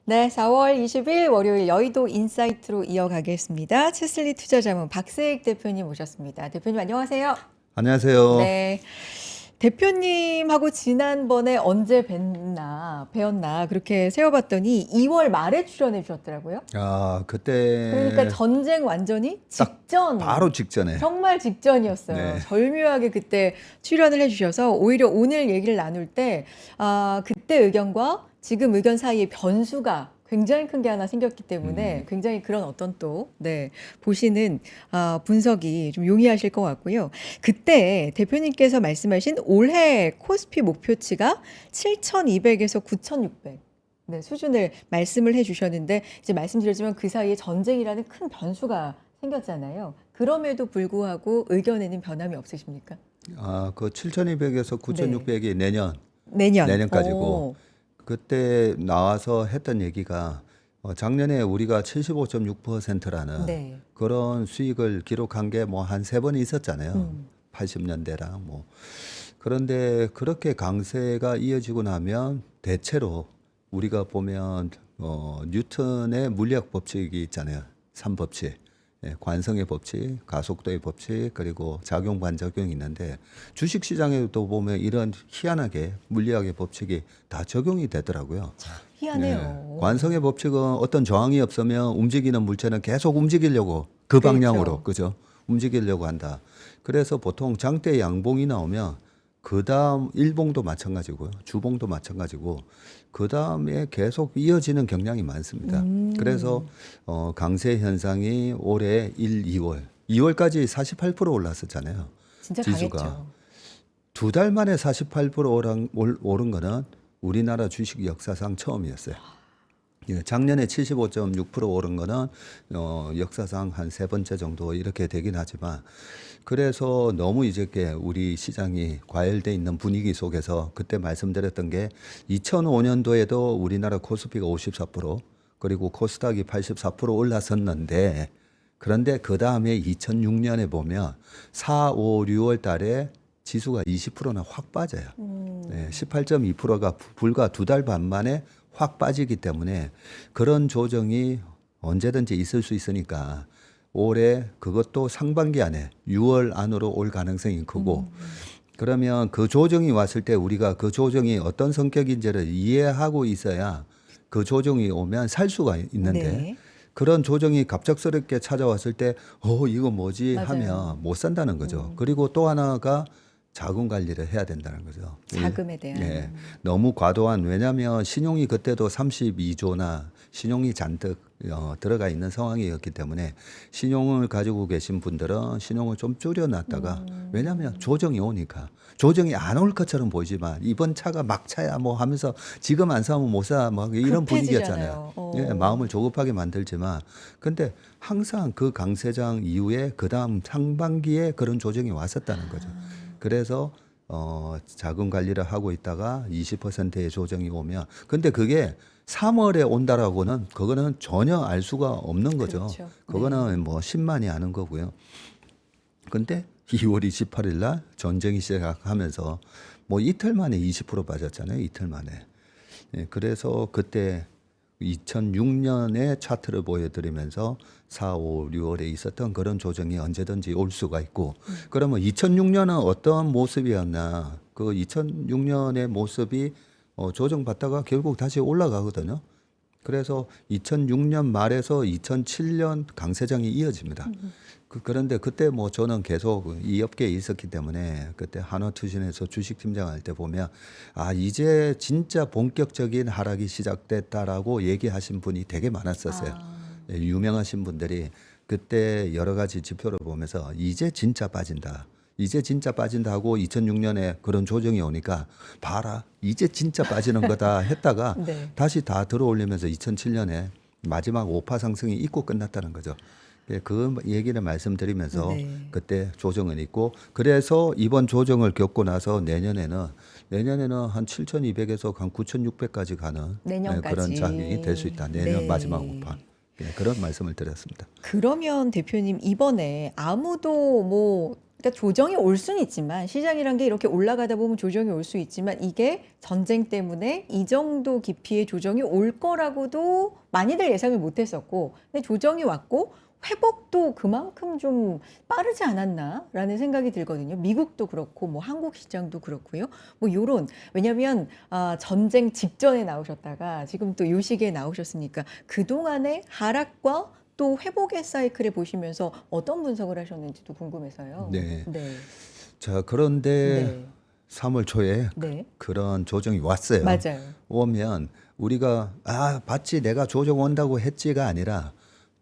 네, 4월 20일 월요일 여의도 인사이트로 이어가겠습니다. 채슬리 투자자문 박세익 대표님 모셨습니다. 대표님 안녕하세요. 안녕하세요. 네. 대표님하고 지난번에 언제 뵀나 그렇게 세어봤더니 2월 말에 출연해 주셨더라고요. 그때 그러니까 전쟁 완전히 직전, 바로 직전에. 정말 직전이었어요. 네. 절묘하게 그때 출연을 해주셔서 오히려 오늘 얘기를 나눌 때 그때 의견과 지금 의견 사이에 변수가 굉장히 큰 게 하나 생겼기 때문에 굉장히 그런 어떤 또 보시는 분석이 좀 용이하실 것 같고요. 그때 대표님께서 말씀하신 올해 코스피 목표치가 7,200에서 9,600 수준을 말씀을 해주셨는데 이제 말씀드렸지만 그 사이에 전쟁이라는 큰 변수가 생겼잖아요. 그럼에도 불구하고 의견에는 변함이 없으십니까? 그 7,200에서 9,600이 내년까지고 오. 그때 나와서 했던 얘기가 작년에 우리가 75.6%라는 네. 그런 수익을 기록한 게 뭐 한 세 번 있었잖아요. 80년대랑 뭐. 그런데 그렇게 강세가 이어지고 나면 대체로 우리가 보면 뉴턴의 물리학 법칙이 있잖아요. 3법칙. 예, 관성의 법칙, 가속도의 법칙, 그리고 작용 반작용이 있는데 주식 시장에도 보면 이런 희한하게 물리학의 법칙이 다 적용이 되더라고요. 희한해요. 예, 관성의 법칙은 어떤 저항이 없으면 움직이는 물체는 계속 움직이려고 그 방향으로 그죠? 움직이려고 한다. 그래서 보통 장대 양봉이 나오면 그 다음 일봉도 마찬가지고요. 주봉도 마찬가지고 그 다음에 계속 이어지는 경향이 많습니다. 그래서 강세 현상이 올해 2월까지 48% 올랐었잖아요. 진짜 지수가. 강했죠. 두 달 만에 48% 오른 거는 우리나라 주식 역사상 처음이었어요. 예, 작년에 75.6% 오른 거는 역사상 한 세 번째 정도 이렇게 되긴 하지만 그래서 너무 이제 우리 시장이 과열돼 있는 분위기 속에서 그때 말씀드렸던 게 2005년도에도 우리나라 코스피가 54% 그리고 코스닥이 84% 올랐었는데 그런데 그 다음에 2006년에 보면 4, 5, 6월 달에 지수가 20%나 확 빠져요. 네, 18.2%가 불과 두 달 반 만에 확 빠지기 때문에 그런 조정이 언제든지 있을 수 있으니까 올해 그것도 상반기 안에 6월 안으로 올 가능성이 크고 그러면 그 조정이 왔을 때 우리가 그 조정이 어떤 성격인지를 이해하고 있어야 그 조정이 오면 살 수가 있는데 네. 그런 조정이 갑작스럽게 찾아왔을 때 이거 뭐지 맞아요. 하면 못 산다는 거죠. 그리고 또 하나가 자금 관리를 해야 된다는 거죠. 자금에 대한. 예, 너무 과도한 왜냐하면 신용이 그때도 32조나 신용이 잔뜩 들어가 있는 상황이었기 때문에 신용을 가지고 계신 분들은 신용을 좀 줄여놨다가 왜냐하면 조정이 오니까 조정이 안 올 것처럼 보이지만 이번 차가 막차야 뭐 하면서 지금 안 사면 못 사 뭐 이런 분위기였잖아요. 예, 마음을 조급하게 만들지만 근데 항상 그 강세장 이후에 그 다음 상반기에 그런 조정이 왔었다는 거죠. 그래서 자금 관리를 하고 있다가 20%의 조정이 오면 근데 그게 3월에 온다라고는 그거는 전혀 알 수가 없는 거죠. 그렇죠. 그거는 뭐 10만이 아는 거고요. 근데 2월 28일 날 전쟁이 시작하면서 뭐 이틀 만에 20% 빠졌잖아요. 이틀 만에. 예, 그래서 그때 2006년의 차트를 보여드리면서 4, 5, 6월에 있었던 그런 조정이 언제든지 올 수가 있고 그러면 2006년은 어떤 모습이었나 그 2006년의 모습이 조정받다가 결국 다시 올라가거든요. 그래서 2006년 말에서 2007년 강세장이 이어집니다. 그런데 그때 뭐 저는 계속 이 업계에 있었기 때문에 그때 한화투신에서 주식팀장 할 때 보면 이제 진짜 본격적인 하락이 시작됐다라고 얘기하신 분이 되게 많았었어요. 예, 유명하신 분들이 그때 여러 가지 지표를 보면서 이제 진짜 빠진다. 이제 진짜 빠진다 하고 2006년에 그런 조정이 오니까 봐라 이제 진짜 빠지는 거다 했다가 네. 다시 다 들어올리면서 2007년에 마지막 5파 상승이 있고 끝났다는 거죠. 예, 그 얘기를 말씀드리면서 그때 조정은 있고 그래서 이번 조정을 겪고 나서 내년에는 한 7,200에서 한 9,600까지 가는 내년까지. 그런 장이 될 수 있다. 내년 네. 마지막 5파. 그런 말씀을 드렸습니다. 그러면 대표님 이번에 아무도 뭐 그러니까 조정이 올 수는 있지만 시장이란 게 이렇게 올라가다 보면 조정이 올 수 있지만 이게 전쟁 때문에 이 정도 깊이의 조정이 올 거라고도 많이들 예상을 못했었고 근데 조정이 왔고 회복도 그만큼 좀 빠르지 않았나라는 생각이 들거든요. 미국도 그렇고 뭐 한국 시장도 그렇고요. 뭐 요런 왜냐하면 전쟁 직전에 나오셨다가 지금 또 요 시기에 나오셨으니까 그동안의 하락과 또 회복의 사이클을 보시면서 어떤 분석을 하셨는지도 궁금해서요. 네. 네. 자, 그런데 네. 3월 초에 네. 그런 조정이 왔어요. 맞아요. 오면 우리가 봤지 내가 조정 온다고 했지가 아니라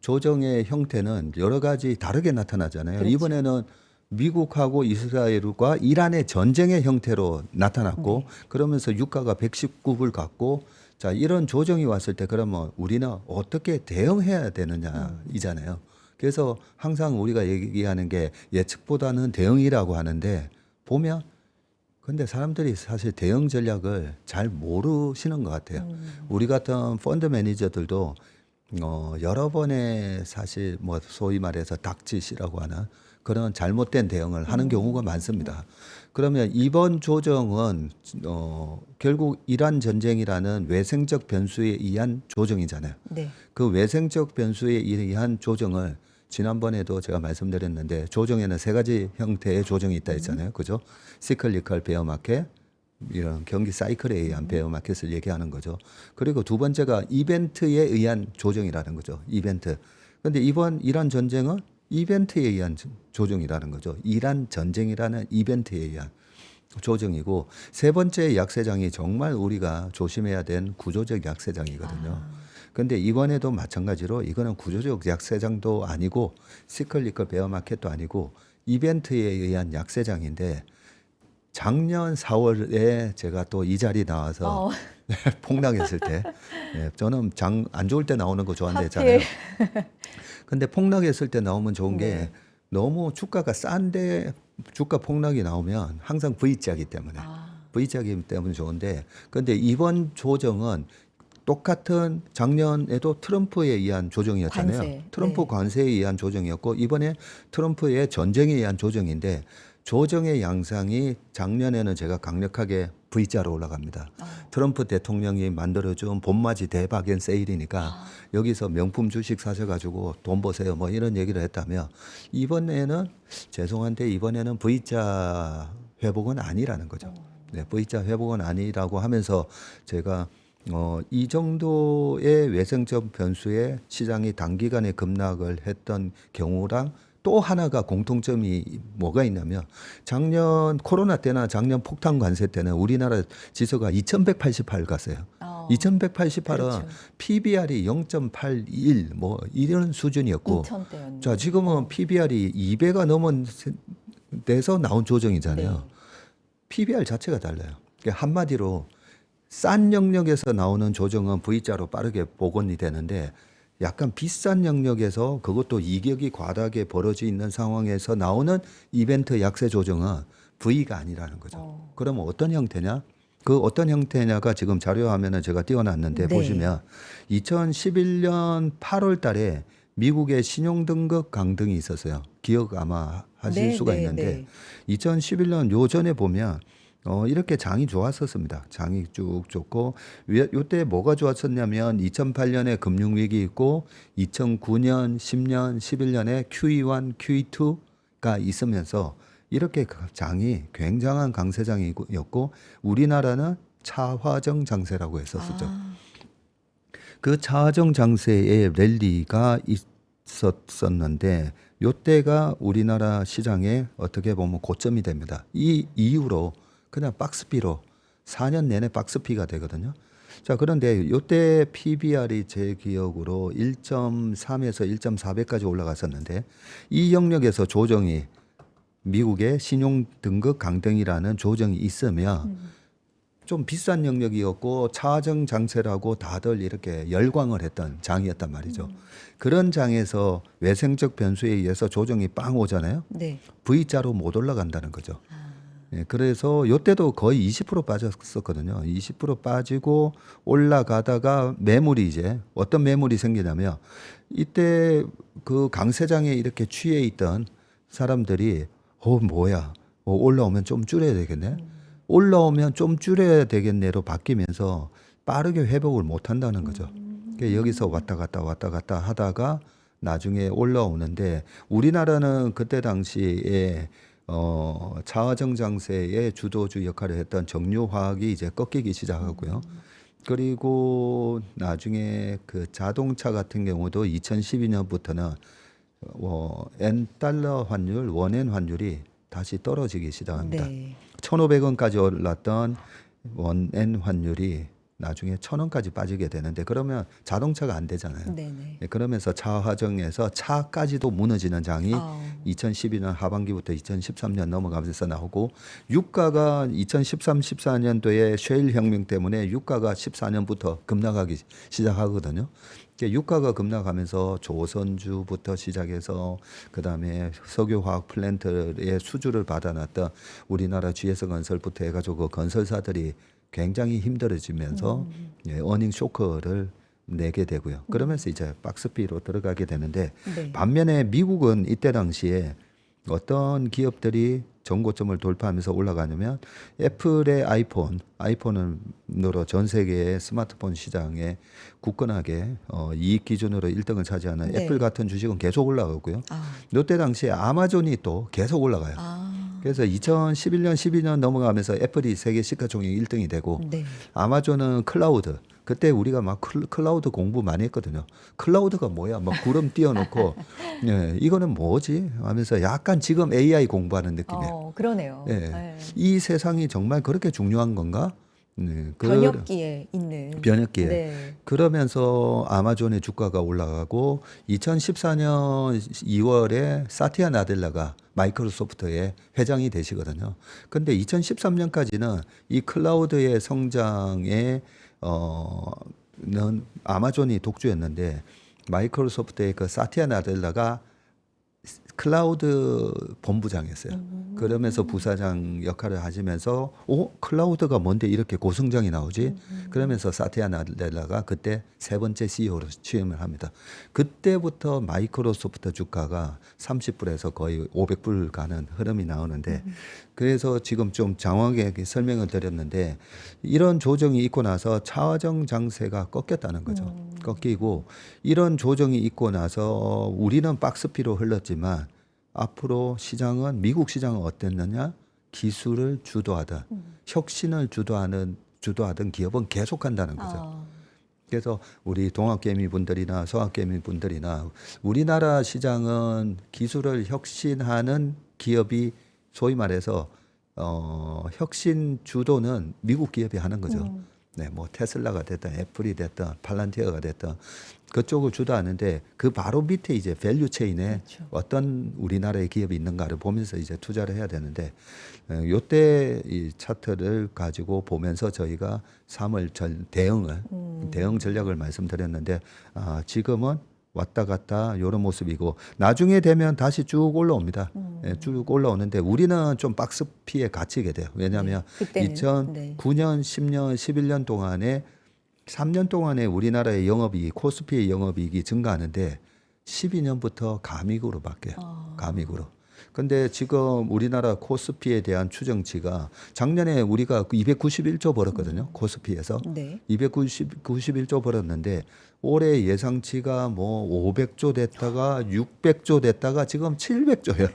조정의 형태는 여러 가지 다르게 나타나잖아요. 그렇죠. 이번에는 미국하고 이스라엘과 이란의 전쟁의 형태로 나타났고 그러면서 유가가 119불 갔고 자, 이런 조정이 왔을 때 그러면 우리는 어떻게 대응해야 되느냐 이잖아요. 그래서 항상 우리가 얘기하는 게 예측보다는 대응이라고 하는데 보면 근데 사람들이 사실 대응 전략을 잘 모르시는 것 같아요. 우리 같은 펀드 매니저들도 여러 번의 사실 뭐 소위 말해서 닥짓이라고 하나 그런 잘못된 대응을 하는 경우가 많습니다. 그러면 이번 조정은 결국 이란 전쟁이라는 외생적 변수에 의한 조정이잖아요. 네. 그 외생적 변수에 의한 조정을 지난번에도 제가 말씀드렸는데 조정에는 세 가지 형태의 조정이 있다 했잖아요. 그죠? 시클리컬 베어 마켓, 이런 경기 사이클에 의한 베어 마켓을 얘기하는 거죠. 그리고 두 번째가 이벤트에 의한 조정이라는 거죠. 이벤트. 근데 이번 이란 전쟁은 이벤트에 의한 조정이라는 거죠. 이란 전쟁이라는 이벤트에 의한 조정이고 세 번째 약세장이 정말 우리가 조심해야 된 구조적 약세장이거든요. 근데 이번에도 마찬가지로 이거는 구조적 약세장도 아니고 시클리컬 베어 마켓도 아니고 이벤트에 의한 약세장인데 작년 4월에 제가 또 이 자리 나와서 폭락했을 때 저는 장 안 좋을 때 나오는 거 좋아한댔잖아요. 근데 폭락했을 때 나오면 좋은 게 너무 주가가 싼데 주가 폭락이 나오면 항상 V자이기 때문에 V자이기 때문에 좋은데 근데 이번 조정은 똑같은 작년에도 트럼프에 의한 조정이었잖아요. 관세. 트럼프 네. 관세에 의한 조정이었고 이번에 트럼프의 전쟁에 의한 조정인데 조정의 양상이 작년에는 제가 강력하게 V자로 올라갑니다. 트럼프 대통령이 만들어준 봄맞이 대박엔 세일이니까 여기서 명품 주식 사셔가지고 돈 버세요 뭐 이런 얘기를 했다며 이번에는 죄송한데 이번에는 V자 회복은 아니라는 거죠. 네, V자 회복은 아니라고 하면서 제가 이 정도의 외생적 변수에 시장이 단기간에 급락을 했던 경우랑 또 하나가 공통점이 뭐가 있냐면 작년 코로나 때나 작년 폭탄 관세 때는 우리나라 지수가 2188 갔어요. 2188은 그렇죠. PBR이 0.81 뭐 이런 수준이었고 2000대였는데. 자, 지금은 PBR이 2배가 넘은 데서 나온 조정이잖아요. 네. PBR 자체가 달라요. 그러니까 한마디로 싼 영역에서 나오는 조정은 V자로 빠르게 복원이 되는데 약간 비싼 영역에서 그것도 이격이 과다하게 벌어져 있는 상황에서 나오는 이벤트 약세 조정은 V가 아니라는 거죠. 그러면 어떤 형태냐? 그 어떤 형태냐가 지금 자료 화면에 제가 띄워놨는데 네. 보시면 2011년 8월 달에 미국의 신용등급 강등이 있었어요. 기억 아마 하실 수가 있는데 2011년 요전에 보면 이렇게 장이 좋았었습니다. 장이 쭉 좋고 요때 뭐가 좋았었냐면 2008년에 금융위기 있고 2009년, 10년, 11년에 QE1, QE2가 있으면서 이렇게 장이 굉장한 강세장이었고 우리나라는 차화정 장세라고 했었죠. 그 차화정 장세의 랠리가 있었었는데 요때가 우리나라 시장에 어떻게 보면 고점이 됩니다. 이 이후로 그냥 박스피로 4년 내내 박스피가 되거든요. 자, 그런데 요때 PBR이 제 기억으로 1.3에서 1.4배까지 올라갔었는데 이 영역에서 조정이 미국의 신용 등급 강등이라는 조정이 있으면 좀 비싼 영역이었고 차정 장세라고 다들 이렇게 열광을 했던 장이었단 말이죠. 그런 장에서 외생적 변수에 의해서 조정이 빵 오잖아요. 네. V자로 못 올라간다는 거죠. 예, 그래서 요때도 거의 20% 빠졌었거든요. 20% 빠지고 올라가다가 매물이 이제 어떤 매물이 생기냐면 이때 그 강세장에 이렇게 취해 있던 사람들이 뭐야? 올라오면 좀 줄여야 되겠네. 올라오면 좀 줄여야 되겠네로 바뀌면서 빠르게 회복을 못 한다는 거죠. 그러니까 여기서 왔다 갔다 하다가 나중에 올라오는데 우리나라는 그때 당시에 자화정 장세의 주도주 역할을 했던 정유화학이 이제 꺾이기 시작하고요. 그리고 나중에 그 자동차 같은 경우도 2012년부터는 N달러 환율, 원엔 환율이 다시 떨어지기 시작합니다. 네. 1,500원까지 올랐던 원엔 환율이 나중에 1,000원까지 빠지게 되는데 그러면 자동차가 안 되잖아요. 네네. 네, 그러면서 자화정에서 차까지도 무너지는 장이 아, 2012년 하반기부터 2013년 넘어가면서 나오고 유가가 2013, 14년도에 셰일 혁명 때문에 유가가 14년부터 급락하기 시작하거든요. 그러니까 유가가 급락하면서 조선주부터 시작해서 그다음에 석유화학 플랜트의 수주를 받아놨던 우리나라 GS건설부터 해가지고 그 건설사들이 굉장히 힘들어지면서 어닝 쇼크를 내게 되고요. 그러면서 이제 박스피로 들어가게 되는데 네. 반면에 미국은 이때 당시에 어떤 기업들이 전고점을 돌파하면서 올라가냐면 애플의 아이폰으로 전 세계의 스마트폰 시장에 굳건하게 이익 기준으로 1등을 차지하는 네. 애플 같은 주식은 계속 올라가고요. 아, 이때 당시에 아마존이 또 계속 올라가요. 아, 그래서 2011년, 12년 넘어가면서 애플이 세계 시가총액 1등이 되고 네. 아마존은 클라우드. 그때 우리가 막 클라우드 공부 많이 했거든요. 클라우드가 뭐야? 막 구름 띄워놓고 예, 이거는 뭐지? 하면서 약간 지금 AI 공부하는 느낌이에요. 그러네요. 예, 네. 이 세상이 정말 그렇게 중요한 건가? 네, 변혁기에 있는. 변혁기에. 네. 그러면서 아마존의 주가가 올라가고 2014년 2월에 사티아 나델라가 마이크로소프트의 회장이 되시거든요. 근데 2013년까지는 이 클라우드의 성장에 는 아마존이 독주였는데 마이크로소프트의 그 사티아 나델라가 클라우드 본부장이었어요. 그러면서 부사장 역할을 하시면서 클라우드가 뭔데 이렇게 고성장이 나오지? 그러면서 사티아 나델라가 그때 세 번째 CEO로 취임을 합니다. 그때부터 마이크로소프트 주가가 30불에서 거의 500불 가는 흐름이 나오는데 그래서 지금 좀 장황하게 설명을 드렸는데 이런 조정이 있고 나서 차화정 장세가 꺾였다는 거죠. 꺾이고 이런 조정이 있고 나서 우리는 박스피로 흘렀지만 앞으로 시장은 미국 시장은 어땠느냐? 기술을 주도하든 혁신을 주도하든 기업은 계속한다는 거죠. 아, 그래서 우리 동학개미 분들이나 서학개미 분들이나 우리나라 시장은 기술을 혁신하는 기업이 소위 말해서 혁신 주도는 미국 기업이 하는 거죠. 네, 뭐 테슬라가 됐든 애플이 됐든 팔란티어가 됐든 그쪽을 주도하는데 그 바로 밑에 이제 밸류 체인에 그렇죠. 어떤 우리나라의 기업이 있는가를 보면서 이제 투자를 해야 되는데 요때 이 차트를 가지고 보면서 저희가 3월 대응 전략을 말씀드렸는데 지금은 왔다 갔다 이런 모습이고 나중에 되면 다시 쭉 올라옵니다. 예, 쭉 올라오는데 우리는 좀 박스피에 갇히게 돼요. 왜냐하면 네, 그때는. 2009년, 10년, 11년 동안에 3년 동안에 우리나라의 영업이익, 코스피의 영업이익이 증가하는데 12년부터 감익으로 바뀌어요. 감익으로. 근데 지금 우리나라 코스피에 대한 추정치가 작년에 우리가 291조 벌었거든요. 코스피에서. 네. 291조 벌었는데 올해 예상치가 뭐 500조 됐다가 600조 됐다가 지금 700조예요.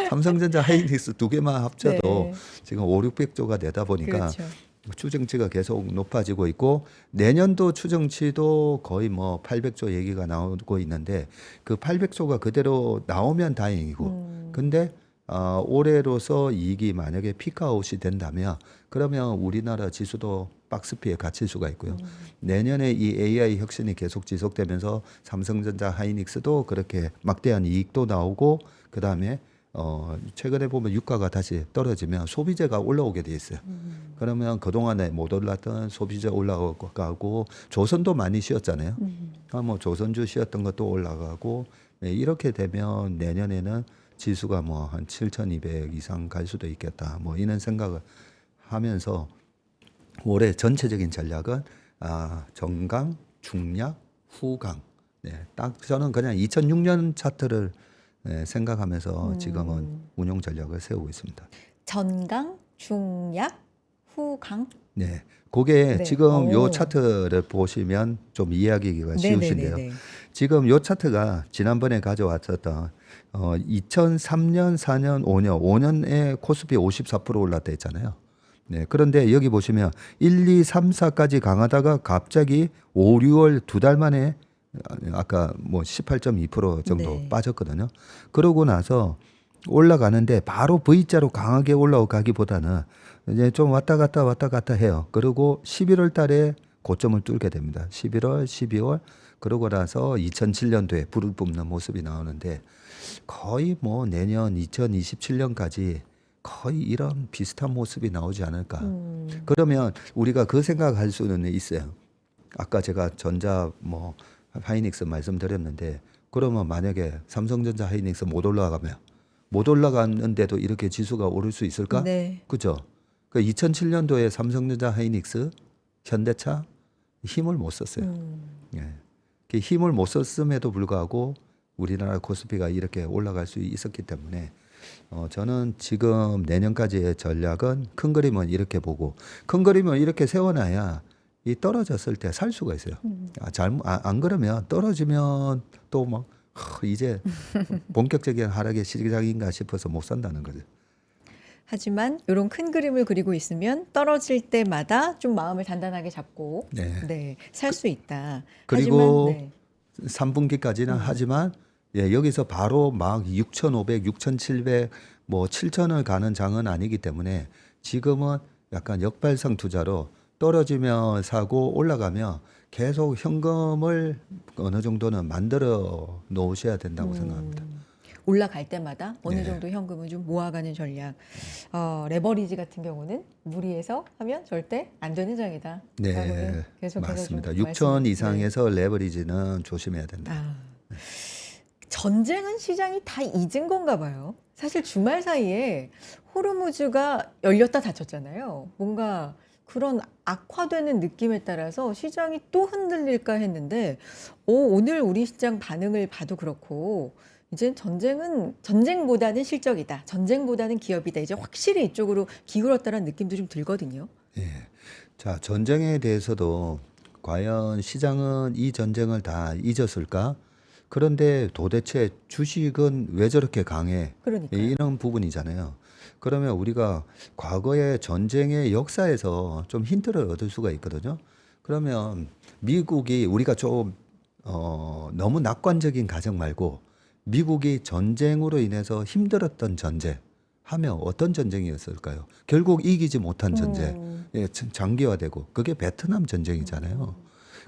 삼성전자 하이닉스 두 개만 합쳐도 네. 지금 5, 600조가 되다 보니까 그렇죠. 추정치가 계속 높아지고 있고 내년도 추정치도 거의 뭐 800조 얘기가 나오고 있는데 그 800조가 그대로 나오면 다행이고 근데 올해로서 이익이 만약에 피크아웃이 된다면 그러면 우리나라 지수도 박스피에 갇힐 수가 있고요. 내년에 이 AI 혁신이 계속 지속되면서 삼성전자 하이닉스도 그렇게 막대한 이익도 나오고 그다음에 최근에 보면 유가가 다시 떨어지면 소비재가 올라오게 돼 있어요. 그러면 그동안에 못 올랐던 소비재 올라가고 조선도 많이 쉬었잖아요. 뭐 조선주 쉬었던 것도 올라가고 이렇게 되면 내년에는 지수가 뭐 한 7,200 이상 갈 수도 있겠다. 뭐 이런 생각을 하면서 올해 전체적인 전략은 정강, 중약, 후강. 네, 딱 저는 그냥 2006년 차트를 생각하면서 지금은 운용 전략을 세우고 있습니다. 전강, 중약, 후강. 네, 그게 네. 지금 요 오. 차트를 보시면 좀 이해하기가 쉬우신데요. 네네네네. 지금 요 차트가 지난번에 가져왔었던 2003년, 4년, 5년에 코스피 54% 올랐다 했잖아요. 네, 그런데 여기 보시면 1, 2, 3, 4까지 강하다가 갑자기 5, 6월 두 달 만에 아까 뭐 18.2% 정도 네. 빠졌거든요. 그러고 나서 올라가는데 바로 V자로 강하게 올라가기보다는 이제 좀 왔다 갔다 해요. 그리고 11월 달에 고점을 뚫게 됩니다. 11월, 12월 그러고 나서 2007년도에 불을 뿜는 모습이 나오는데 거의 뭐 내년 2027년까지 거의 이런 비슷한 모습이 나오지 않을까. 그러면 우리가 그 생각할 수는 있어요. 아까 제가 전자 뭐 하이닉스 말씀드렸는데 그러면 만약에 삼성전자 하이닉스 못 올라갔는데도 이렇게 지수가 오를 수 있을까? 네. 그죠? 그 2007년도에 삼성전자 하이닉스 현대차 힘을 못 썼어요. 예. 그 힘을 못 썼음에도 불구하고 우리나라 코스피가 이렇게 올라갈 수 있었기 때문에 저는 지금 내년까지의 전략은 큰 그림은 이렇게 보고 큰 그림은 이렇게 세워놔야 이 떨어졌을 때 살 수가 있어요. 안 그러면 떨어지면 또 막 이제 본격적인 하락의 시작인가 싶어서 못 산다는 거죠. 하지만 이런 큰 그림을 그리고 있으면 떨어질 때마다 좀 마음을 단단하게 잡고 네. 살 수 있다. 그리고 하지만 3분기까지는 하지만 여기서 바로 막 6,500, 6,700, 뭐 7,000을 가는 장은 아니기 때문에 지금은 약간 역발상 투자로 떨어지면 사고 올라가면 계속 현금을 어느 정도는 만들어 놓으셔야 된다고 생각합니다. 올라갈 때마다 어느 네. 정도 현금을 좀 모아가는 전략. 레버리지 같은 경우는 무리해서 하면 절대 안 되는 장이다. 네, 라고는 계속해서 맞습니다. 좀 6천 네. 이상에서 레버리지는 조심해야 된다. 아, 전쟁은 시장이 다 잊은 건가 봐요. 사실 주말 사이에 호르무즈가 열렸다 닫혔잖아요. 뭔가 그런 악화되는 느낌에 따라서 시장이 또 흔들릴까 했는데, 오늘 우리 시장 반응을 봐도 그렇고, 이제 전쟁보다는 실적이다. 전쟁보다는 기업이다. 이제 확실히 이쪽으로 기울었다는 느낌도 좀 들거든요. 예. 자, 전쟁에 대해서도 과연 시장은 이 전쟁을 다 잊었을까? 그런데 도대체 주식은 왜 저렇게 강해? 그러니까요. 이런 부분이잖아요. 그러면 우리가 과거의 전쟁의 역사에서 좀 힌트를 얻을 수가 있거든요. 그러면 미국이 우리가 좀 너무 낙관적인 가정 말고 미국이 전쟁으로 인해서 힘들었던 전쟁 하면 어떤 전쟁이었을까요? 결국 이기지 못한 전쟁, 장기화되고 그게 베트남 전쟁이잖아요.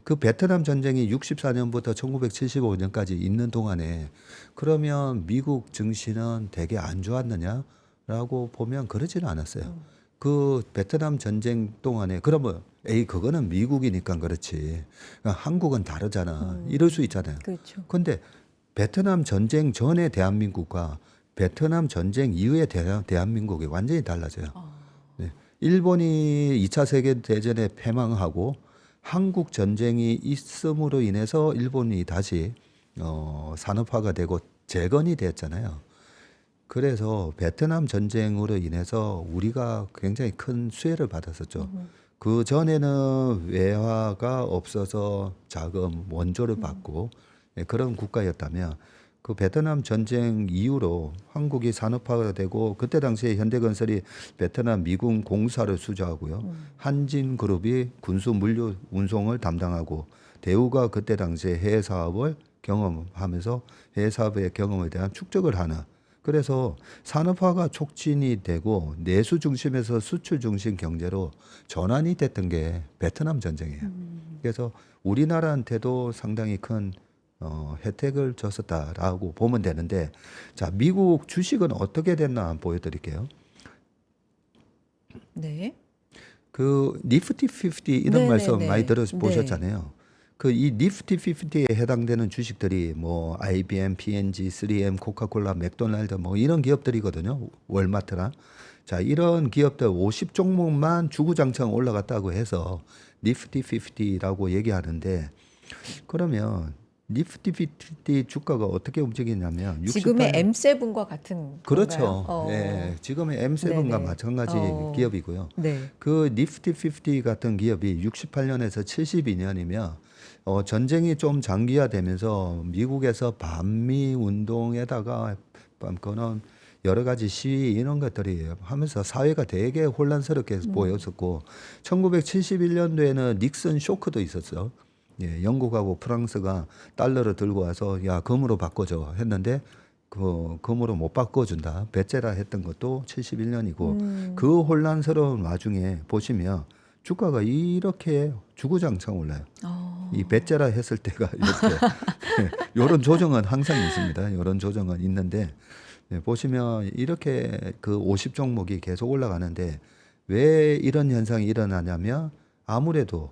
그 베트남 전쟁이 64년부터 1975년까지 있는 동안에 그러면 미국 증시는 되게 안 좋았느냐라고 보면 그러지는 않았어요. 그 베트남 전쟁 동안에 그러면 그거는 미국이니까 그렇지. 한국은 다르잖아. 이럴 수 있잖아요. 그렇죠. 근데 베트남 전쟁 전의 대한민국과 베트남 전쟁 이후의 대한민국이 완전히 달라져요. 네. 일본이 2차 세계대전에 패망하고 한국 전쟁이 있음으로 인해서 일본이 다시 산업화가 되고 재건이 됐잖아요. 그래서 베트남 전쟁으로 인해서 우리가 굉장히 큰 수혜를 받았었죠. 그 전에는 외화가 없어서 자금, 원조를 받고 그런 국가였다면 그 베트남 전쟁 이후로 한국이 산업화가 되고 그때 당시에 현대건설이 베트남 미군 공사를 수주하고요. 한진그룹이 군수 물류 운송을 담당하고 대우가 그때 당시에 해외 사업을 경험하면서 해외 사업의 경험에 대한 축적을 하는 그래서 산업화가 촉진이 되고 내수 중심에서 수출 중심 경제로 전환이 됐던 게 베트남 전쟁이에요. 그래서 우리나라한테도 상당히 큰 혜택을 줬었다라고 보면 되는데 자 미국 주식은 어떻게 됐나 한번 보여드릴게요. 네. 그 니프티 50 이런 네네네. 말씀 많이 네. 들어보셨잖아요. 그 이 니프티 50에 해당되는 주식들이 뭐 IBM, P&G, 3M, 코카콜라, 맥도날드 뭐 이런 기업들이거든요. 월마트나 자 이런 기업들 50종목만 주구장창 올라갔다고 해서 니프티 50라고 얘기하는데 그러면 니프티 피프티 주가가 어떻게 움직이냐면 지금의 68년 M7과 같은 그렇죠. 건가요? 예, 지금의 M7과 네네. 마찬가지 기업이고요. 네. 그 니프티 50 같은 기업이 68년에서 72년이며 전쟁이 좀 장기화되면서 미국에서 반미 운동에다가 그는 여러 가지 시위 이런 것들이 하면서 사회가 되게 혼란스럽게 보였었고 1971년도에는 닉슨 쇼크도 있었어. 예, 영국하고 프랑스가 달러를 들고 와서 야 금으로 바꿔줘 했는데 그 금으로 못 바꿔준다 배째라 했던 것도 71년이고 그 혼란스러운 와중에 보시면 주가가 이렇게 주구장창 올라요. 이 배째라 했을 때가 이렇게 이런 조정은 항상 있습니다. 이런 조정은 있는데 보시면 이렇게 그 50 종목이 계속 올라가는데 왜 이런 현상이 일어나냐면 아무래도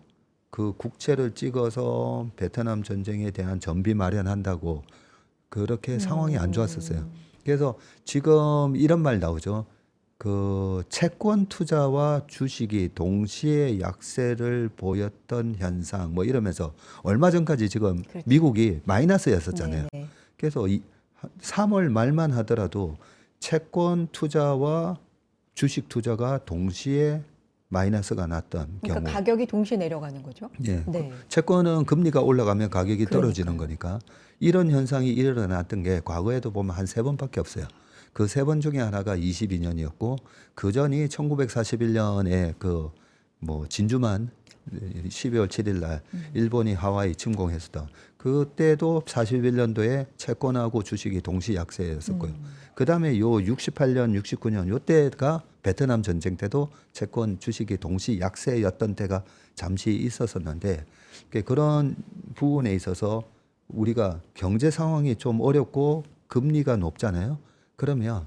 그 국채를 찍어서 베트남 전쟁에 대한 전비 마련한다고 그렇게 상황이 안 좋았었어요. 그래서 지금 이런 말 나오죠. 그 채권 투자와 주식이 동시에 약세를 보였던 현상 뭐 이러면서 얼마 전까지 지금 그렇죠. 미국이 마이너스였었잖아요. 네네. 그래서 3월 말만 하더라도 채권 투자와 주식 투자가 동시에 마이너스가 났던 그러니까 경우. 가격이 동시에 내려가는 거죠. 예. 네. 채권은 금리가 올라가면 가격이 떨어지는 그러니까요. 거니까 이런 현상이 일어났던 게 과거에도 보면 한 3번밖에 없어요. 그 3번 중에 하나가 22년이었고 그 전이 1941년에 그 뭐 진주만 12월 7일 날 일본이 하와이 침공했었던 그때도 41년도에 채권하고 주식이 동시 약세였었고요. 그다음에 요 68년, 69년 요때가 베트남 전쟁 때도 채권 주식이 동시 약세였던 때가 잠시 있었었는데 그런 부분에 있어서 우리가 경제 상황이 좀 어렵고 금리가 높잖아요. 그러면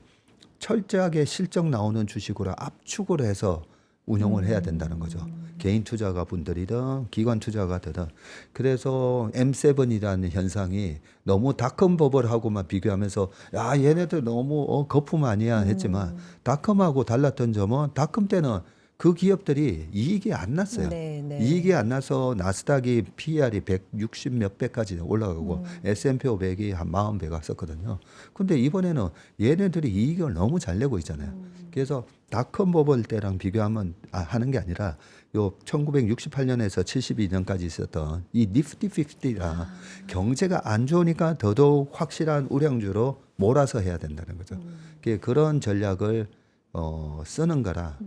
철저하게 실적 나오는 주식으로 압축을 해서 운용을 해야 된다는 거죠. 개인 투자가 분들이든 기관 투자가 되든. 그래서 M7이라는 현상이 너무 닷컴 버블하고만 비교하면서 야 얘네들 너무 거품 아니야 했지만 닷컴하고 달랐던 점은 닷컴 때는 그 기업들이 이익이 안 났어요. 네, 네. 이익이 안 나서 나스닥이 PER이 160 몇 배까지 올라가고 S&P 500이 한 40배 갔었거든요. 근데 이번에는 얘네들이 이익을 너무 잘 내고 있잖아요. 그래서 닷컴 버블 때랑 비교하면 하는 게 아니라 요 1968년에서 72년까지 있었던 이 니프티 50랑 경제가 안 좋으니까 더더욱 확실한 우량주로 몰아서 해야 된다는 거죠. 그런 전략을 쓰는 거라.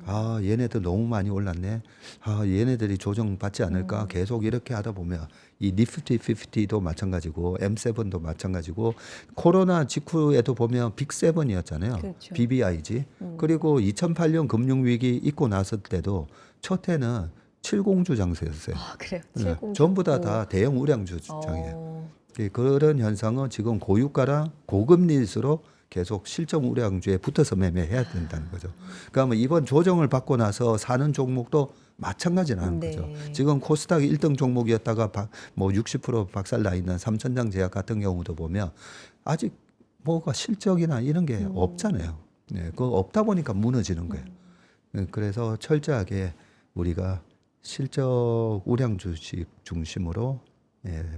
아, 얘네들 너무 많이 올랐네. 아, 얘네들이 조정받지 않을까? 계속 이렇게 하다 보면 이 니프티 50도 마찬가지고 M7도 마찬가지고 코로나 직후에도 보면 빅7이었잖아요. 그렇죠. BBIG. 그리고 2008년 금융위기 있고 났을 때도 첫 해는 70주 장세였어요. 아, 그래요. 네, 70. 전부 다 대형 우량주 장이에요. 어. 그런 현상은 지금 고유가랑 고금리일수록 계속 실적 우량주에 붙어서 매매해야 된다는 거죠. 그러면 이번 조정을 받고 나서 사는 종목도 마찬가지라는 네. 거죠. 지금 코스닥 1등 종목이었다가 뭐 60% 박살 나 있는 삼천장 제약 같은 경우도 보면 아직 뭐가 실적이나 이런 게 없잖아요. 네, 그거 없다 보니까 무너지는 거예요. 그래서 철저하게 우리가 실적 우량 주식 중심으로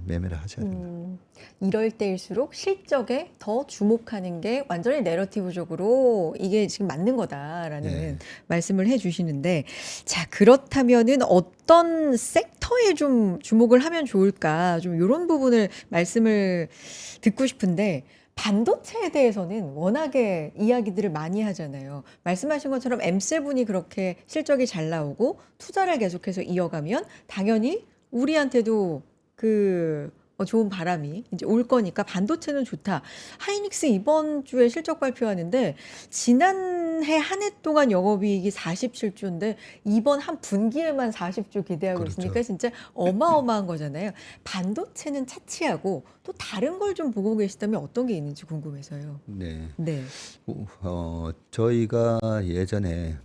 매매를 하셔야 됩니다. 이럴 때일수록 실적에 더 주목하는 게 완전히 내러티브적으로 이게 지금 맞는 거다라는 네. 말씀을 해주시는데, 자, 그렇다면은 어떤 섹터에 좀 주목을 하면 좋을까? 좀 이런 부분을 말씀을 듣고 싶은데, 반도체에 대해서는 워낙에 이야기들을 많이 하잖아요. 말씀하신 것처럼 M7이 그렇게 실적이 잘 나오고 투자를 계속해서 이어가면 당연히 우리한테도 좋은 바람이 이제 올 거니까 반도체는 좋다. 하이닉스 이번 주에 실적 발표하는데 지난해 한 해 동안 영업이익이 47조인데 이번 한 분기에만 40조 기대하고 그렇죠. 있으니까 진짜 어마어마한 거잖아요. 반도체는 차치하고 또 다른 걸 좀 보고 계시다면 어떤 게 있는지 궁금해서요. 네. 네. 저희가 예전에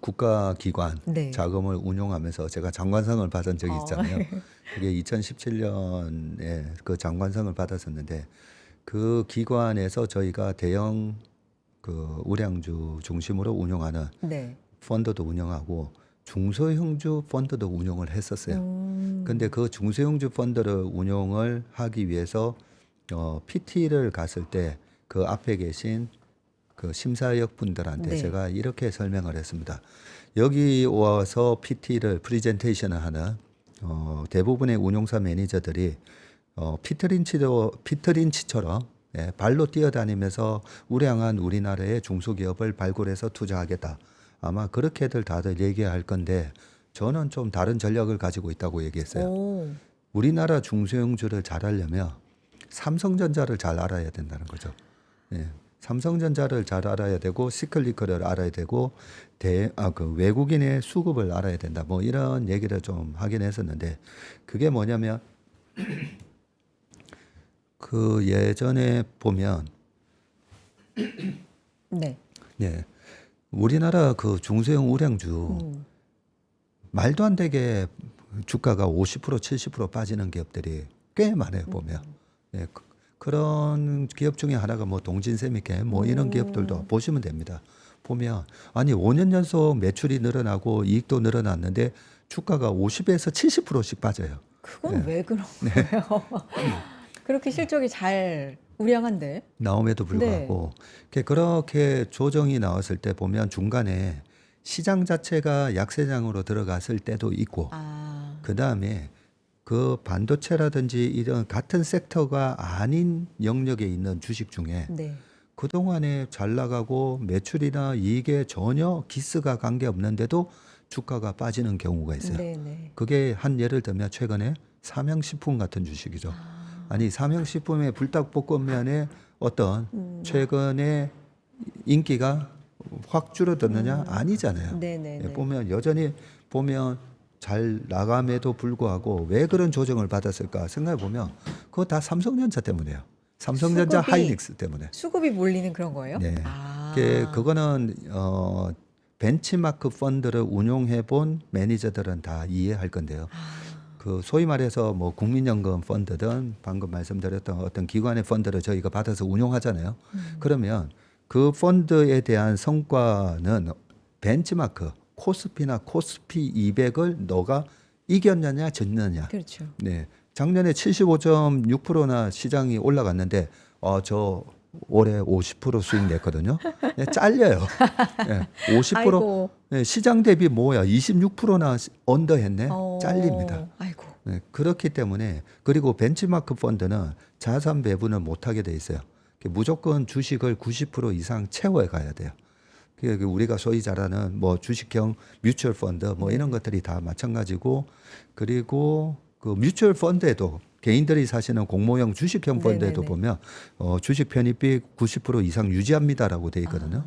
국가기관 네. 자금을 운용하면서 제가 장관상을 받은 적이 어. 있잖아요. 그게 2017년에 그 장관상을 받았었는데 그 기관에서 저희가 대형 그 우량주 중심으로 운용하는 네. 펀드도 운영하고 중소형주 펀드도 운용을 했었어요. 근데 그 중소형주 펀드를 운용을 하기 위해서 PT를 갔을 때 그 앞에 계신 그 심사역 분들한테 네. 제가 이렇게 설명을 했습니다. 여기 와서 PT를 프리젠테이션을 하는 대부분의 운용사 매니저들이 피트린치처럼 발로 뛰어다니면서 우량한 우리나라의 중소기업을 발굴해서 투자하겠다. 아마 그렇게들 다들 얘기할 건데 저는 좀 다른 전략을 가지고 있다고 얘기했어요. 오. 우리나라 중소형주를 잘 하려면 삼성전자를 잘 알아야 된다는 거죠. 예. 삼성전자를 잘 알아야 되고 시클리컬을 알아야 되고 그 외국인의 수급을 알아야 된다. 뭐 이런 얘기를 좀 하긴 했었는데 그게 뭐냐면 그 예전에 보면 네. 예. 우리나라 그 중소형 우량주 말도 안 되게 주가가 50% 70% 빠지는 기업들이 꽤 많아요 보면. 예, 그런 기업 중에 하나가 뭐 동진세미캠 뭐 이런 기업들도 보시면 됩니다. 보면 아니 5년 연속 매출이 늘어나고 이익도 늘어났는데 주가가 50에서 70%씩 빠져요. 그건 왜 그런 거예요? 그렇게 실적이 잘 우량한데. 나옴에도 불구하고 그렇게 조정이 나왔을 때 보면 중간에 시장 자체가 약세장으로 들어갔을 때도 있고 아. 그 다음에 그 반도체라든지 이런 같은 섹터가 아닌 영역에 있는 주식 중에 네. 그동안에 잘 나가고 매출이나 이익에 전혀 기스가 관계없는데도 주가가 빠지는 경우가 있어요. 네네. 그게 한 예를 들면 최근에 삼양식품 같은 주식이죠. 아니 삼양식품의 불닭볶음면에 어떤 최근에 인기가 확 줄어들느냐? 아니잖아요. 네네네. 예, 보면 여전히 보면 잘 나감에도 불구하고 왜 그런 조정을 받았을까 생각해 보면 그거 다 삼성전자 때문이에요. 삼성전자 수급이- 하이닉스 때문에. 수급이 몰리는 그런 거예요? 네. 아. 그거는 벤치마크 펀드를 운용해 본 매니저들은 다 이해할 건데요. 그 소위 말해서 뭐 국민연금 펀드든 방금 말씀드렸던 어떤 기관의 펀드를 저희가 받아서 운용하잖아요. 그러면 그 펀드에 대한 성과는 벤치마크 코스피나 코스피 200을 너가 이겼느냐 졌느냐. 그렇죠. 네. 작년에 75.6%나 시장이 올라갔는데 저 올해 50% 수익 냈거든요. 네, 잘려요. 네, 50% 아이고. 네, 시장 대비 뭐야 26%나 언더했네. 잘립니다. 아이고. 네, 그렇기 때문에 그리고 벤치마크 펀드는 자산 배분을 못하게 돼 있어요. 무조건 주식을 90% 이상 채워 가야 돼요. 우리가 소위 잘하는 뭐 주식형 뮤추얼 펀드 뭐 이런 것들이 다 마찬가지고 그리고 그 뮤추얼 펀드에도 개인들이 사시는 공모형 주식형 펀드에도 네네네. 보면 주식 편입비 90% 이상 유지합니다라고 돼 있거든요.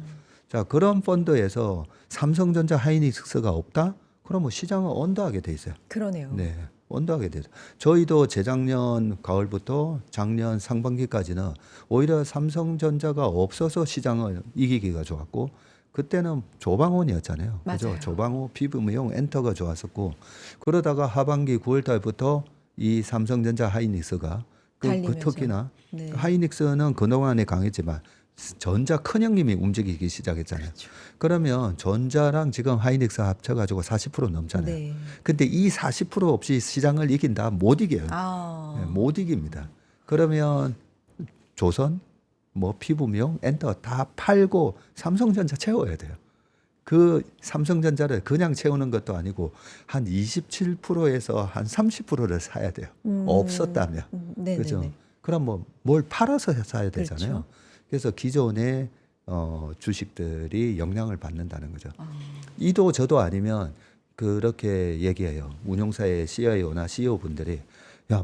자 그런 펀드에서 삼성전자 하이닉스가 없다? 그럼 뭐 시장은 언더하게 돼 있어요. 그러네요. 네, 언더하게 되죠. 저희도 재작년 가을부터 작년 상반기까지는 오히려 삼성전자가 없어서 시장을 이기기가 좋았고 그때는 조방원이었잖아요. 그죠? 맞아요. 조방호, 피부미용, 엔터가 좋았었고 그러다가 하반기 9월 달부터 이 삼성전자 하이닉스가 달리면서. 특히나 네. 하이닉스는 그동안에 강했지만 전자 큰형님이 움직이기 시작했잖아요. 그렇죠. 그러면 전자랑 지금 하이닉스 합쳐가지고 40% 넘잖아요. 네. 근데 이 40% 없이 시장을 이긴다? 못 이겨요. 아. 네, 못 이깁니다. 그러면 조선, 뭐 피부미용, 엔터 다 팔고 삼성전자 채워야 돼요. 그 삼성전자를 그냥 채우는 것도 아니고 한 27%에서 한 30%를 사야 돼요. 없었다면. 네네네. 그죠? 그럼 뭐 뭘 팔아서 사야 되잖아요. 그렇죠. 그래서 기존의 주식들이 영향을 받는다는 거죠. 이도 저도 아니면 그렇게 얘기해요. 운용사의 CIO나 CEO 분들이 야,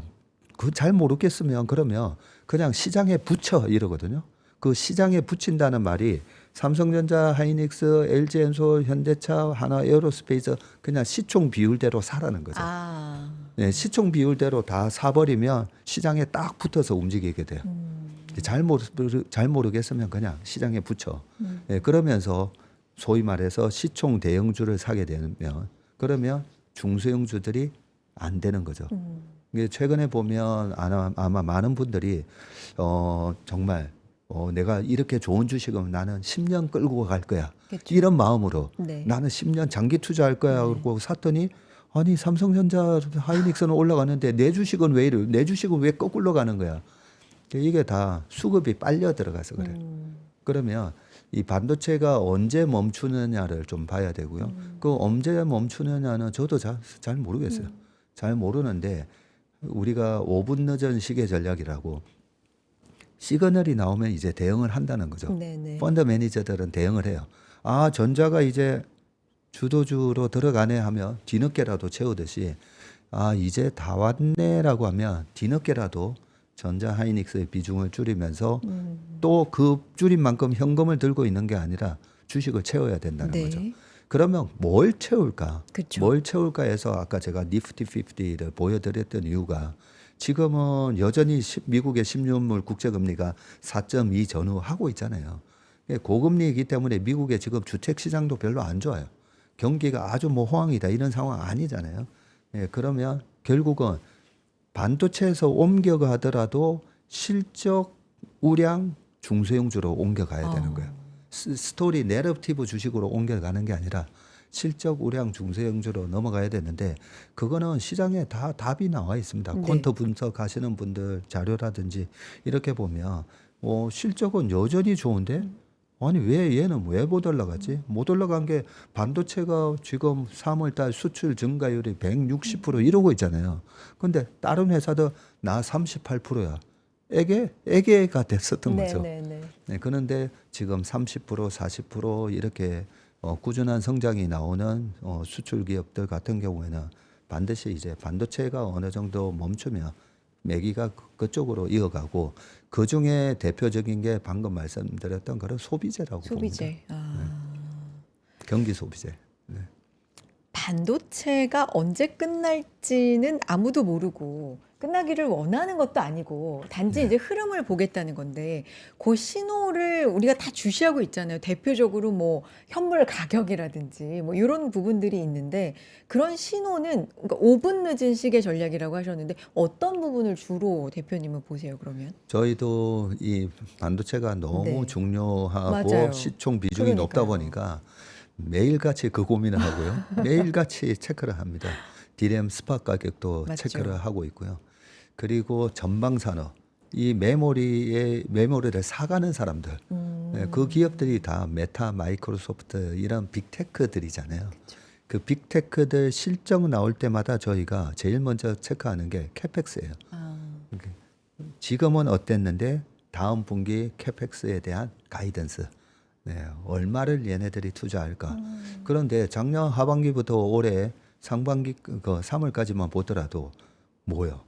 그 잘 모르겠으면 그러면 그냥 시장에 붙여 이러거든요. 그 시장에 붙인다는 말이 삼성전자, 하이닉스, LG엔솔, 현대차, 하나에어로스페이스 그냥 시총 비율대로 사라는 거죠. 아. 네, 시총 비율대로 다 사버리면 시장에 딱 붙어서 움직이게 돼요. 잘 모르겠으면 그냥 시장에 붙여. 네, 그러면서 소위 말해서 시총 대형주를 사게 되면 그러면 중소형주들이 안 되는 거죠. 이게 최근에 보면 아마 많은 분들이 정말 내가 이렇게 좋은 주식은 나는 10년 끌고 갈 거야. 그쵸. 이런 마음으로 네. 나는 10년 장기 투자할 거야. 그러고 샀더니 아니 삼성전자 하이닉스는 올라가는데 내 주식은 왜 이래? 내 주식은 왜 거꾸로 가는 거야? 이게 다 수급이 빨려 들어가서 그래. 그러면 이 반도체가 언제 멈추느냐를 좀 봐야 되고요. 그 언제 멈추느냐는 저도 잘 모르겠어요. 잘 모르는데 우리가 5분 늦은 시계 전략이라고 시그널이 나오면 이제 대응을 한다는 거죠. 네네. 펀드 매니저들은 대응을 해요. 아, 전자가 이제 주도주로 들어가네 하면 뒤늦게라도 채우듯이 아, 이제 다 왔네라고 하면 뒤늦게라도 전자 하이닉스의 비중을 줄이면서 또 그 줄인 만큼 현금을 들고 있는 게 아니라 주식을 채워야 된다는 네. 거죠. 그러면 뭘 채울까? 그쵸. 뭘 채울까 해서 아까 제가 니프티 50를 보여드렸던 이유가 지금은 여전히 미국의 10년물 국제금리가 4.2 전후하고 있잖아요. 고금리이기 때문에 미국의 지금 주택시장도 별로 안 좋아요. 경기가 아주 뭐 호황이다 이런 상황 아니잖아요. 그러면 결국은 반도체에서 옮겨가더라도 실적 우량 중소형주로 옮겨가야 되는 거예요. 스토리 내러티브 주식으로 옮겨가는 게 아니라 실적 우량 중소형주로 넘어가야 되는데 그거는 시장에 다 답이 나와 있습니다. 네. 퀀터 분석하시는 분들 자료라든지 이렇게 보면 실적은 여전히 좋은데 아니 왜 얘는 왜 못 올라갔지? 못 올라간 게 반도체가 지금 3월 달 수출 증가율이 160% 이러고 있잖아요. 근데 다른 회사도 나 38%야. 애게가 됐었던 거죠. 네네네. 네, 그런데 지금 30% 40% 이렇게 꾸준한 성장이 나오는 수출 기업들 같은 경우에는 반드시 이제 반도체가 어느 정도 멈추면 매기가 그쪽으로 이어가고 그 중에 대표적인 게 방금 말씀드렸던 그런 소비재라고 봅니다. 소비재. 경기 소비재. 네. 반도체가 언제 끝날지는 아무도 모르고 끝나기를 원하는 것도 아니고 단지 이제 흐름을 보겠다는 건데 그 신호를 우리가 다 주시하고 있잖아요. 대표적으로 뭐 현물 가격이라든지 뭐 이런 부분들이 있는데 그런 신호는 그러니까 5분 늦은 시계 전략이라고 하셨는데 어떤 부분을 주로 대표님은 보세요, 그러면? 저희도 이 반도체가 너무 네. 중요하고 맞아요. 시총 비중이 높다 그러니까요. 보니까 매일같이 그 고민을 하고요. 매일같이 체크를 합니다. 디램 스팟 가격도 맞죠. 체크를 하고 있고요. 그리고 전방 산업, 이 메모리를 사가는 사람들, 그 기업들이 다 메타, 마이크로소프트 이런 빅테크들이잖아요. 그 빅테크들 실적 나올 때마다 저희가 제일 먼저 체크하는 게 캐펙스예요. 지금은 어땠는데 다음 분기 캐펙스에 대한 가이던스. 네, 얼마를 얘네들이 투자할까? 그런데 작년 하반기부터 올해 상반기 그 3월까지만 보더라도 뭐요?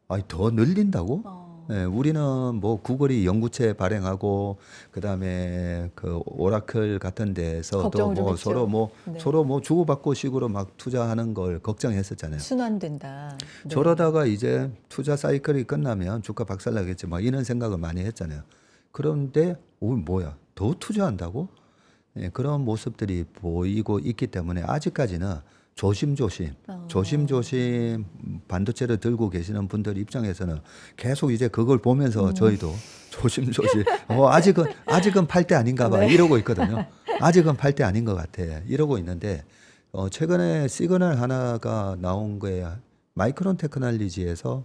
아니 더 늘린다고? 네, 우리는 뭐 구글이 연구체 발행하고 그다음에 그 오라클 같은 데서도 걱정을 좀 뭐 했죠. 서로 뭐 네. 서로 뭐 주고받고 식으로 막 투자하는 걸 걱정했었잖아요. 순환된다. 네. 저러다가 이제 투자 사이클이 끝나면 주가 박살나겠지 막 이런 생각을 많이 했잖아요. 그런데 뭐야 더 투자한다고? 예, 그런 모습들이 보이고 있기 때문에 아직까지는 조심조심 반도체를 들고 계시는 분들 입장에서는 계속 이제 그걸 보면서 저희도 조심조심 아직은 팔 때 아닌가 봐 이러고 있거든요. 아직은 팔 때 아닌 것 같아 이러고 있는데 최근에 시그널 하나가 나온 거에 마이크론 테크놀로지에서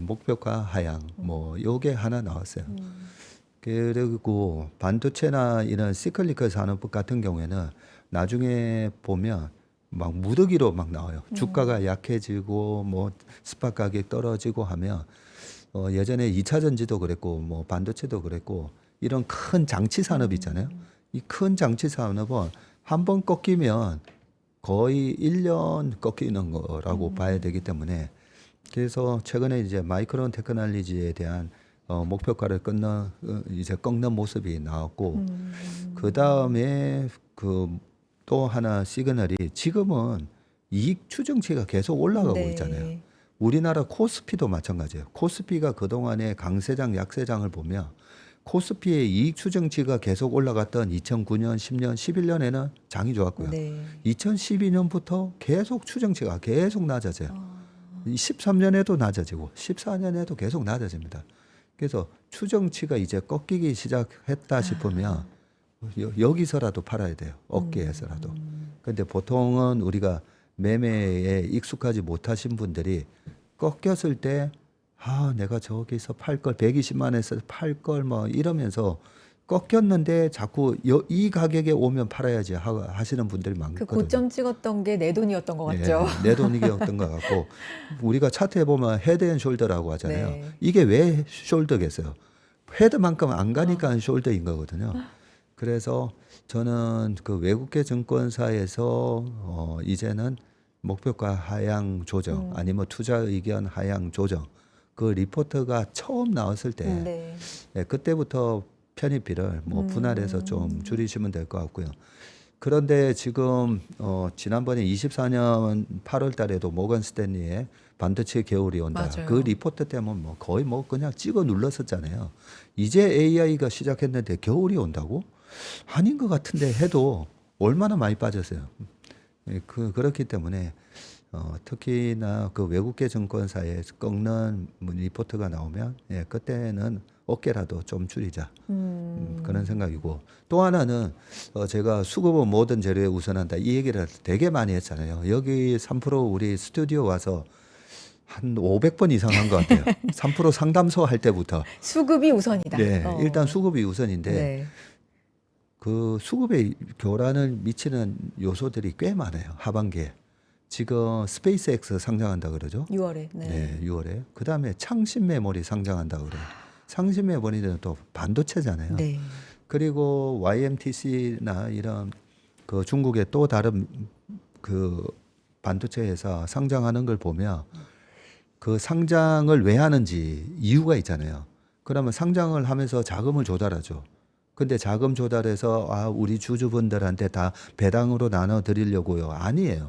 목표가 하향 뭐 요게 하나 나왔어요. 그리고 반도체나 이런 시클리컬 산업 같은 경우에는 나중에 보면 막 무더기로 막 나와요. 주가가 약해지고 뭐 스팟 가격 떨어지고 하면 예전에 2차 전지도 그랬고 뭐 반도체도 그랬고 이런 큰 장치 산업 있잖아요. 이 큰 장치 산업은 한 번 꺾이면 거의 1년 꺾이는 거라고 봐야 되기 때문에 그래서 최근에 이제 마이크론 테크놀로지에 대한 목표가를 이제 꺾는 모습이 나왔고 그 다음에 또 하나 시그널이 지금은 이익 추정치가 계속 올라가고 네. 있잖아요. 우리나라 코스피도 마찬가지예요. 코스피가 그동안의 강세장, 약세장을 보면 코스피의 이익 추정치가 계속 올라갔던 2009년, 10년, 11년에는 장이 좋았고요. 네. 2012년부터 계속 추정치가 계속 낮아져요. 13년에도 낮아지고 14년에도 계속 낮아집니다. 그래서 추정치가 이제 꺾이기 시작했다 싶으면 여기서라도 팔아야 돼요. 어깨에서라도. 근데 보통은 우리가 매매에 익숙하지 못하신 분들이 꺾였을 때 내가 저기서 팔 걸 120만원에서 팔 걸 뭐 이러면서 꺾였는데 자꾸 이 가격에 오면 팔아야지 하시는 분들이 그 많거든요. 고점 찍었던 게 내 돈이었던 것 같죠. 내 돈이었던 것 같고 우리가 차트에 보면 헤드앤숄더라고 하잖아요. 네. 이게 왜 숄더겠어요? 헤드만큼 안 가니까 숄더인 거거든요. 그래서 저는 그 외국계 증권사에서 이제는 목표가 하향 조정 아니면 투자 의견 하향 조정 그 리포트가 처음 나왔을 때 네. 그때부터 편입비를 뭐 분할해서 좀 줄이시면 될 것 같고요. 그런데 지금 지난번에 24년 8월 달에도 모건 스탠리의 반도체 겨울이 온다. 맞아요. 그 리포트 때문에 뭐 거의 뭐 그냥 찍어 눌렀었잖아요. 이제 AI가 시작했는데 겨울이 온다고? 아닌 것 같은데 해도 얼마나 많이 빠졌어요. 그렇기 때문에 특히나 그 외국계 증권사에 꺾는 리포트가 나오면 그때는 어깨라도 좀 줄이자 그런 생각이고 또 하나는 제가 수급은 모든 재료에 우선한다 이 얘기를 되게 많이 했잖아요. 여기 3% 우리 스튜디오 와서 한 500번 이상 한 것 같아요. 3% 상담소 할 때부터. 수급이 우선이다. 네, 일단 수급이 우선인데 네. 그 수급에 교란을 미치는 요소들이 꽤 많아요. 하반기에. 지금 스페이스X 상장한다 그러죠. 6월에. 네. 네, 6월에. 그다음에 창신 메모리 상장한다 그래요. 창신 메모리는 또 반도체잖아요. 네. 그리고 YMTC나 이런 그 중국의 또 다른 그 반도체 회사 상장하는 걸 보면 그 상장을 왜 하는지 이유가 있잖아요. 그러면 상장을 하면서 자금을 조달하죠. 근데 자금 조달해서 우리 주주분들한테 다 배당으로 나눠 드리려고요. 아니에요.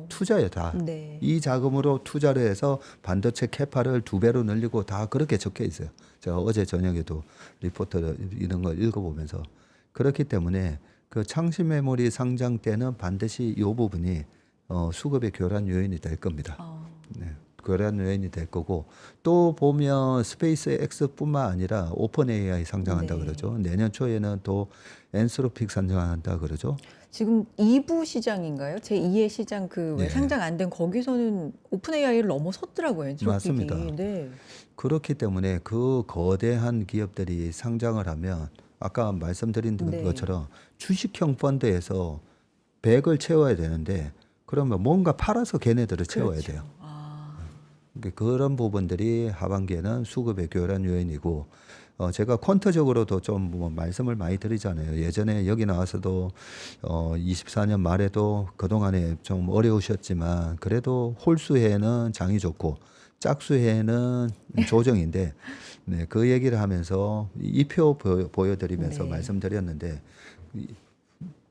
투자예요, 다. 네. 이 자금으로 투자를 해서 반도체 캐파를 2배로 늘리고 다 그렇게 적혀 있어요. 제가 어제 저녁에도 리포트 이런 걸 읽어보면서 그렇기 때문에 그 창신 메모리 상장 때는 반드시 이 부분이 수급의 교란 요인이 될 겁니다. 네. 교란 요인이 될 거고 또 보면 스페이스 X뿐만 아니라 오픈 AI 상장한다 네. 그러죠. 내년 초에는 또 엔스로픽 상장한다 그러죠. 지금 2부 시장인가요? 제2의 시장 그 왜 네. 상장 안 된 거기서는 오픈 AI를 넘어섰더라고요. 엔트로픽이. 맞습니다. 네. 그렇기 때문에 그 거대한 기업들이 상장을 하면 아까 말씀드린 네. 것처럼 주식형 펀드에서 100을 채워야 되는데 그러면 뭔가 팔아서 걔네들을 채워야 그렇죠. 돼요. 그런 부분들이 하반기에는 수급의 교란 요인이고 제가 퀀터적으로도 좀 뭐 말씀을 많이 드리잖아요. 예전에 여기 나와서도 24년 말에도 그동안에 좀 어려우셨지만 그래도 홀수해는 장이 좋고 짝수해는 조정인데 네, 그 얘기를 하면서 이 표 보여드리면서 네. 말씀드렸는데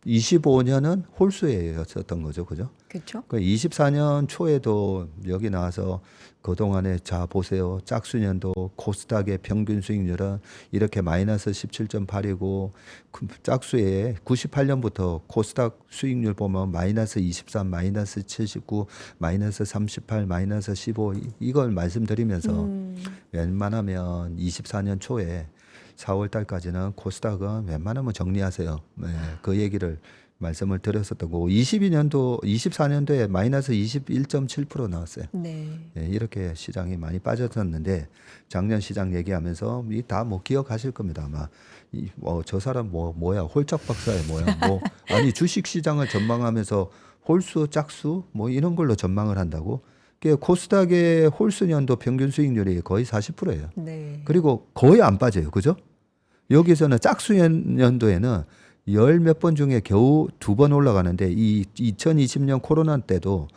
25년은 홀수해였었던 거죠. 그죠? 그렇죠? 그 24년 초에도 여기 나와서 그동안에 자 보세요. 짝수년도 코스닥의 평균 수익률은 이렇게 마이너스 17.8이고 짝수에 98년부터 코스닥 수익률 보면 마이너스 23, 마이너스 79, 마이너스 38, 마이너스 15 이걸 말씀드리면서 웬만하면 24년 초에 4월 달까지는 코스닥은 웬만하면 정리하세요. 네, 그 얘기를 말씀을 드렸었던 거고 24년도에 마이너스 21.7% 나왔어요. 네. 네, 이렇게 시장이 많이 빠졌었는데 작년 시장 얘기하면서 이 다 뭐 기억하실 겁니다. 아마 저 사람 뭐야 홀짝 박사야 뭐야 뭐 아니 주식 시장을 전망하면서 홀수 짝수 뭐 이런 걸로 전망을 한다고. 코스닥의 홀수 년도 평균 수익률이 거의 40%예요. 네. 그리고 거의 안 빠져요. 그죠? 여기서는 짝수 연도에는 열 몇 번 중에 겨우 2번 올라가는데 이 2020년 코로나 때도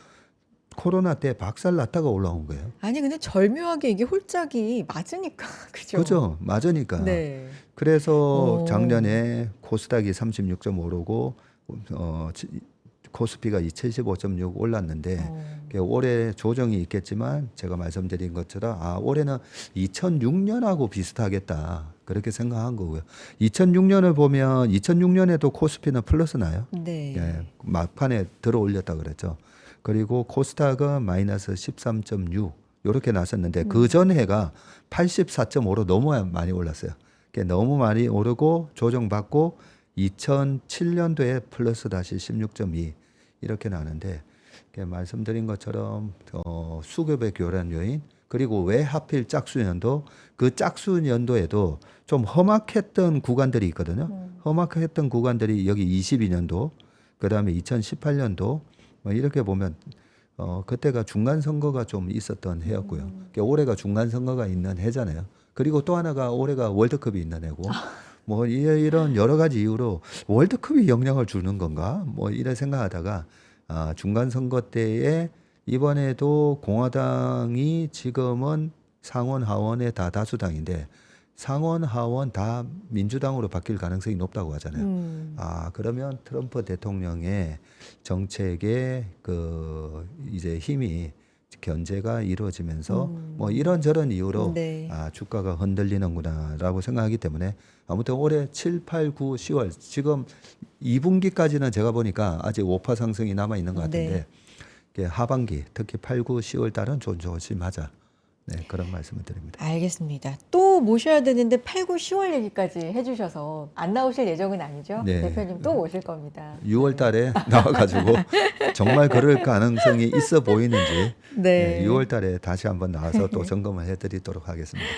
코로나 때 박살 났다가 올라온 거예요. 아니 근데 절묘하게 이게 홀짝이 맞으니까 그죠? 그죠? 맞으니까. 네. 그래서 오. 작년에 코스닥이 36.5로 코스피가 75.6 올랐는데 올해 조정이 있겠지만 제가 말씀드린 것처럼 올해는 2006년하고 비슷하겠다 그렇게 생각한 거고요. 2006년을 보면 2006년에도 코스피는 플러스 나요. 네. 예, 막판에 들어 올렸다 그랬죠. 그리고 코스닥은 마이너스 13.6. 요렇게 나섰는데 그 전해가 84.5로 너무 많이 올랐어요. 너무 많이 오르고 조정받고 2007년도에 플러스 다시 16.2 이렇게 나는데 말씀드린 것처럼 수급의 교란 요인 그리고 왜 하필 짝수연도 그 짝수연도에도 좀 험악했던 구간들이 있거든요. 험악했던 구간들이 여기 22년도 그다음에 2018년도 뭐 이렇게 보면 그때가 중간 선거가 좀 있었던 해였고요. 올해가 중간 선거가 있는 해잖아요. 그리고 또 하나가 올해가 월드컵이 있는 해고 뭐 이런 여러 가지 이유로 월드컵이 영향을 주는 건가 뭐 이런 생각하다가 중간 선거 때에 이번에도 공화당이 지금은 상원 하원의 다 다수당인데 상원 하원 다 민주당으로 바뀔 가능성이 높다고 하잖아요. 그러면 트럼프 대통령의 정책에 그 이제 힘이 견제가 이루어지면서 뭐 이런저런 이유로 네. 주가가 흔들리는구나라고 생각하기 때문에 아무튼 올해 7, 8, 9, 10월 지금 2분기까지는 제가 보니까 아직 5% 상승이 남아 있는 것 같은데 하반기 특히 8, 9, 10월 달은 좀 조심하자. 네, 그런 말씀을 드립니다. 알겠습니다. 또 모셔야 되는데 8, 9, 10월 얘기까지 해주셔서 안 나오실 예정은 아니죠? 네. 대표님 또 오실 겁니다. 6월 달에 나와가지고 정말 그럴 가능성이 있어 보이는지 네. 6월 달에 다시 한번 나와서 또 점검을 해드리도록 하겠습니다.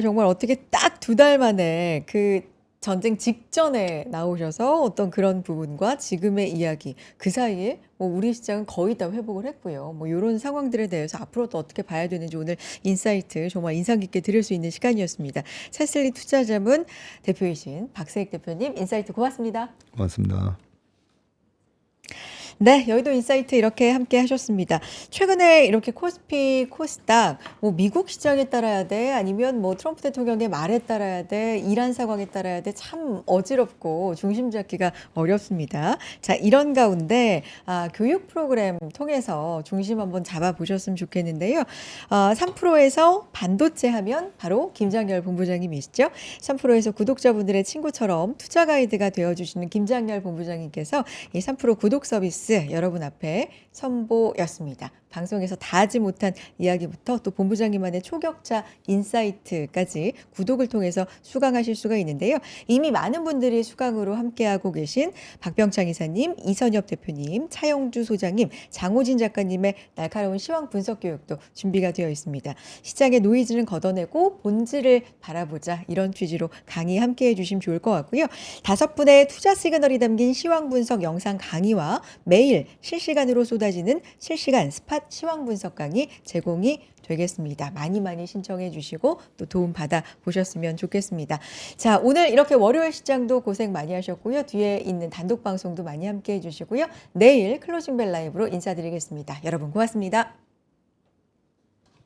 정말 어떻게 딱 2달 만에 그 전쟁 직전에 나오셔서 어떤 그런 부분과 지금의 이야기 그 사이에 뭐 우리 시장은 거의 다 회복을 했고요. 뭐 이런 상황들에 대해서 앞으로 또 어떻게 봐야 되는지 오늘 인사이트 정말 인상 깊게 들을 수 있는 시간이었습니다. 찰슬리 투자자문 대표이신 박세익 대표님 인사이트 고맙습니다. 고맙습니다. 네, 여의도 인사이트 이렇게 함께 하셨습니다. 최근에 이렇게 코스피, 코스닥, 뭐 미국 시장에 따라야 돼, 아니면 뭐 트럼프 대통령의 말에 따라야 돼, 이란 상황에 따라야 돼, 참 어지럽고 중심 잡기가 어렵습니다. 자, 이런 가운데 교육 프로그램 통해서 중심 한번 잡아보셨으면 좋겠는데요. 3프로에서 반도체 하면 바로 김장열 본부장님이시죠. 3프로에서 구독자분들의 친구처럼 투자 가이드가 되어주시는 김장열 본부장님께서 이 3프로 구독 서비스 여러분 앞에 선보였습니다. 방송에서 다 하지 못한 이야기부터 또 본부장님만의 초격차 인사이트까지 구독을 통해서 수강하실 수가 있는데요. 이미 많은 분들이 수강으로 함께하고 계신 박병창 이사님, 이선엽 대표님, 차영주 소장님, 장호진 작가님의 날카로운 시황 분석 교육도 준비가 되어 있습니다. 시장의 노이즈는 걷어내고 본질을 바라보자 이런 취지로 강의 함께해 주시면 좋을 것 같고요. 5분의 투자 시그널이 담긴 시황 분석 영상 강의와 매일 실시간으로 쏟아지는 실시간 스팟 시황 분석 강의 제공이 되겠습니다. 많이 많이 신청해 주시고 또 도움 받아 보셨으면 좋겠습니다. 자, 오늘 이렇게 월요일 시장도 고생 많이 하셨고요. 뒤에 있는 단독 방송도 많이 함께 해 주시고요. 내일 클로징 벨 라이브로 인사드리겠습니다. 여러분 고맙습니다.